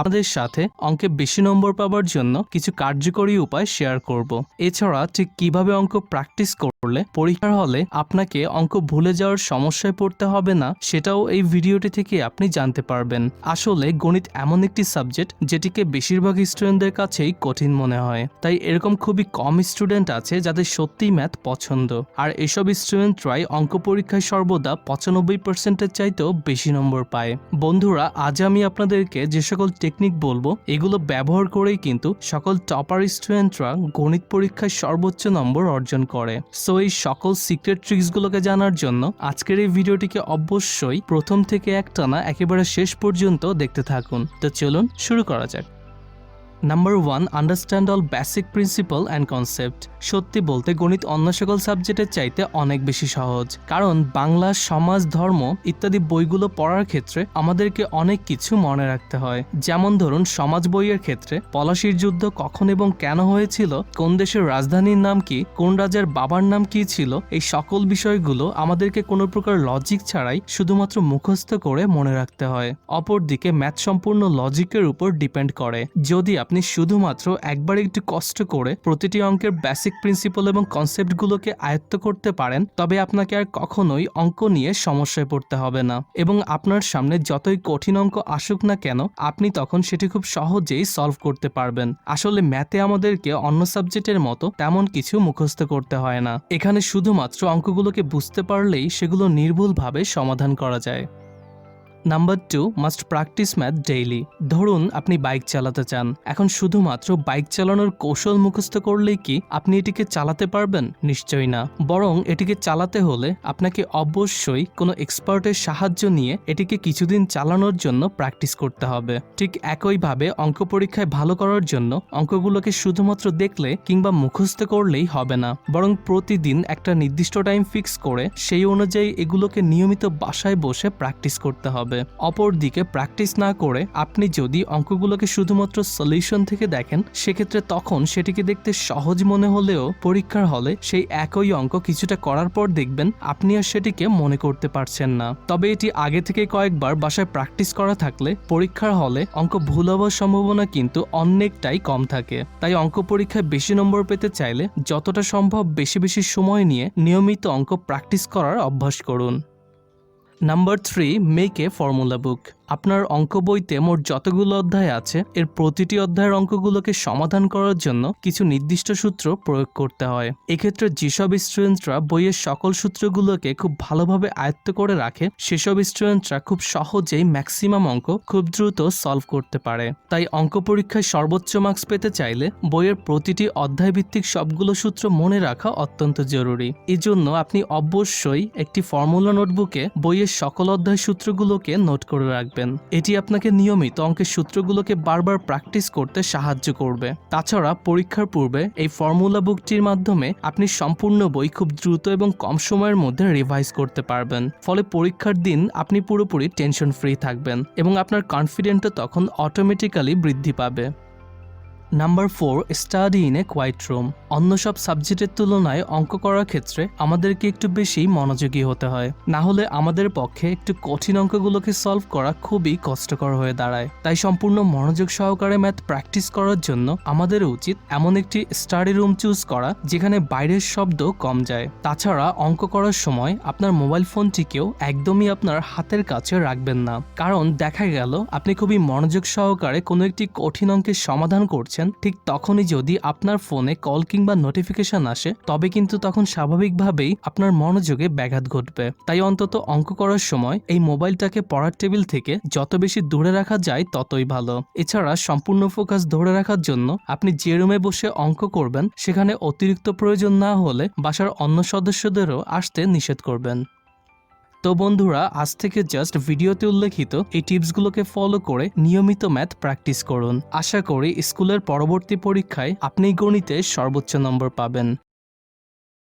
আপনাদের সাথে অঙ্কে বেশি নম্বর পাওয়ার জন্য কিছু কার্যকরী উপায় শেয়ার করব। এছাড়া ঠিক কিভাবে অঙ্ক প্র্যাকটিস করলে পরীক্ষার হলে আপনাকে অঙ্ক ভুলে যাওয়ার সমস্যায় পড়তে হবে না সেটাও এই ভিডিওটি থেকে আপনি জানতে পারবেন। আসলে গণিত এমন একটি সাবজেক্ট যেটিকে বেশিরভাগ স্টুডেন্টদের কাছেই কঠিন মনে হয়, তাই এরকম খুবই কম স্টুডেন্ট আছে যাদের সত্যিই ম্যাথ পছন্দ, আর এসব স্টুডেন্টরাই অঙ্ক পরীক্ষায় সর্বদা 95%-এর চাইতেও বেশি নম্বর পায়। বন্ধুরা, আজ আমি আপনাদেরকে যে সকল টেকনিক বলবো এগুলো ব্যবহার করেই কিন্তু সকল টপার স্টুডেন্টরা গণিত পরীক্ষায় সর্বোচ্চ নম্বর অর্জন করে। সো এই সকল সিক্রেট ট্রিক্সগুলোকে জানার জন্য আজকের এই ভিডিওটিকে অবশ্যই প্রথম থেকে একটানা একেবারে শেষ পর্যন্ত দেখতে থাকুন। তো চলুন শুরু করা যাক। Number 1, understand all basic principal and concept. সত্যি বলতে গণিত অন্য সকল সাবজেক্টের চাইতে অনেক বেশি সহজ, কারণ বাংলা, সমাজ, ধর্ম ইত্যাদি বইগুলো পড়ার ক্ষেত্রে আমাদেরকে অনেক কিছু মনে রাখতে হয়। যেমন ধরুন, সমাজ বইয়ের ক্ষেত্রে পলাশির যুদ্ধ কখন এবং কেন হয়েছিল, কোন দেশের রাজধানীর নাম কি, কোন রাজার বাবার নাম কি ছিল, এই সকল বিষয়গুলো আমাদেরকে কোনো প্রকার লজিক ছাড়াই শুধুমাত্র মুখস্থ করে মনে রাখতে হয়। অপরদিকে ম্যাথ সম্পূর্ণ লজিকের উপর ডিপেন্ড করে। যদি আপনি শুধুমাত্র একবার একটু কষ্ট করে প্রতিটি অঙ্কের বেসিক প্রিন্সিপাল এবং কনসেপ্টগুলোকে আয়ত্ত করতে পারেন, তবে আপনাকে আর কখনোই অঙ্ক নিয়ে সমস্যায় পড়তে হবে না, এবং আপনার সামনে যতই কঠিন অঙ্ক আসুক না কেন আপনি তখন সেটি খুব সহজেই সলভ করতে পারবেন। আসলে ম্যাথে আমাদেরকে অন্য সাবজেক্টের মতো তেমন কিছু মুখস্থ করতে হয় না। এখানে শুধুমাত্র অঙ্কগুলোকে বুঝতে পারলেই সেগুলো নির্ভুলভাবে সমাধান করা যায়। Number 2, must practice math daily. ধরুন আপনি বাইক চালাতে চান, এখন শুধুমাত্র বাইক চালানোর কৌশল মুখস্থ করলেই কি আপনি এটিকে চালাতে পারবেন? নিশ্চয়ই না। বরং এটিকে চালাতে হলে আপনাকে অবশ্যই কোনো এক্সপার্টের সাহায্য নিয়ে এটিকে কিছুদিন চালানোর জন্য প্র্যাকটিস করতে হবে। ঠিক একইভাবে অঙ্ক পরীক্ষায় ভালো করার জন্য অঙ্কগুলোকে শুধুমাত্র দেখলে কিংবা মুখস্থ করলেই হবে না, বরং প্রতিদিন একটা নির্দিষ্ট টাইম ফিক্স করে সেই অনুযায়ী এগুলোকে নিয়মিত বাসায় বসে প্র্যাকটিস করতে হবে। অপরদিকে প্র্যাকটিস না করে আপনি যদি অঙ্কগুলোকে শুধুমাত্র সলিউশন থেকে দেখেন, সেক্ষেত্রে তখন সেটিকে দেখতে সহজ মনে হলেও পরীক্ষার হলে সেই একই অঙ্ক কিছুটা করার পর দেখবেন আপনি আর সেটিকে মনে করতে পারছেন না। তবে এটি আগে থেকে কয়েকবার বাসায় প্র্যাকটিস করা থাকলে পরীক্ষার হলে অঙ্ক ভুল হওয়ার সম্ভাবনা কিন্তু অনেকটাই কম থাকে। তাই অঙ্ক পরীক্ষায় বেশি নম্বর পেতে চাইলে যতটা সম্ভব বেশি বেশি সময় নিয়ে নিয়মিত অঙ্ক প্র্যাকটিস করার অভ্যাস করুন। নাম্বার 3, মেক এ ফর্মুলা বুক। আপনার অঙ্ক বইতে মোট যতগুলো অধ্যায় আছে এর প্রতিটি অধ্যায়ের অঙ্কগুলোকে সমাধান করার জন্য কিছু নির্দিষ্ট সূত্র প্রয়োগ করতে হয়। এক্ষেত্রে যেসব স্টুডেন্টরা বইয়ের সকল সূত্রগুলোকে খুব ভালোভাবে আয়ত্ত করে রাখে সেসব স্টুডেন্টরা খুব সহজেই ম্যাক্সিমাম অঙ্ক খুব দ্রুত সলভ করতে পারে। তাই অঙ্ক পরীক্ষায় সর্বোচ্চ মার্কস পেতে চাইলে বইয়ের প্রতিটি অধ্যায় ভিত্তিক সবগুলো সূত্র মনে রাখা অত্যন্ত জরুরি। এজন্য আপনি অবশ্যই একটি ফর্মুলা নোটবুকে বইয়ের সকল অধ্যায় সূত্রগুলোকে নোট করে রাখবেন। এটি আপনাকে নিয়মিত অঙ্কের সূত্রগুলোকে বারবার প্র্যাকটিস করতে সাহায্য করবে। তাছাড়া পরীক্ষার পূর্বে এই ফর্মুলা বুকটির মাধ্যমে আপনি সম্পূর্ণ বই খুব দ্রুত এবং কম সময়ের মধ্যে রিভাইজ করতে পারবেন। ফলে পরীক্ষার দিন আপনি পুরোপুরি টেনশন ফ্রি থাকবেন এবং আপনার কনফিডেন্টও তখন অটোমেটিক্যালি বৃদ্ধি পাবে। Number 4, study in a quiet room. অন্য সব সাবজেক্টের তুলনায় অঙ্ক করার ক্ষেত্রে আমাদেরকে একটু বেশি মনোযোগী হতে হয়, না হলে আমাদের পক্ষে একটু কঠিন অঙ্কগুলোকে সলভ করা খুবই কষ্টকর হয়ে দাঁড়ায়। তাই সম্পূর্ণ মনোযোগ সহকারে ম্যাথ প্র্যাকটিস করার জন্য আমাদের উচিত এমন একটি স্টাডি রুম চুজ করা যেখানে বাইরের শব্দ কম যায়। তাছাড়া অঙ্ক করার সময় আপনার মোবাইল ফোনটিকেও একদমই আপনার হাতের কাছে রাখবেন না, কারণ দেখা গেল আপনি খুবই মনোযোগ সহকারে কোনো একটি কঠিন অঙ্কের সমাধান করছেন, ঠিক তখনই যদি আপনার ফোনে কল কিংবা নোটিফিকেশন আসে তবে কিন্তু তখন স্বাভাবিকভাবেই আপনার মনোযোগে ব্যাঘাত ঘটবে। তাই অন্তত অঙ্ক করার সময় এই মোবাইলটাকে পড়ার টেবিল থেকে যত বেশি দূরে রাখা যায় ততই ভালো। এছাড়া সম্পূর্ণ ফোকাস ধরে রাখার জন্য আপনি যে রুমে বসে অঙ্ক করবেন সেখানে অতিরিক্ত প্রয়োজন না হলে বাসার অন্য সদস্যদেরও আসতে নিষেধ করবেন। তো বন্ধুরা, আজ থেকে জাস্ট ভিডিওতে উল্লেখিত এই টিপসগুলোকে ফলো করে নিয়মিত ম্যাথ প্র্যাকটিস করুন। আশা করি স্কুলের পরবর্তী পরীক্ষায় আপনি গণিতে সর্বোচ্চ নম্বর পাবেন।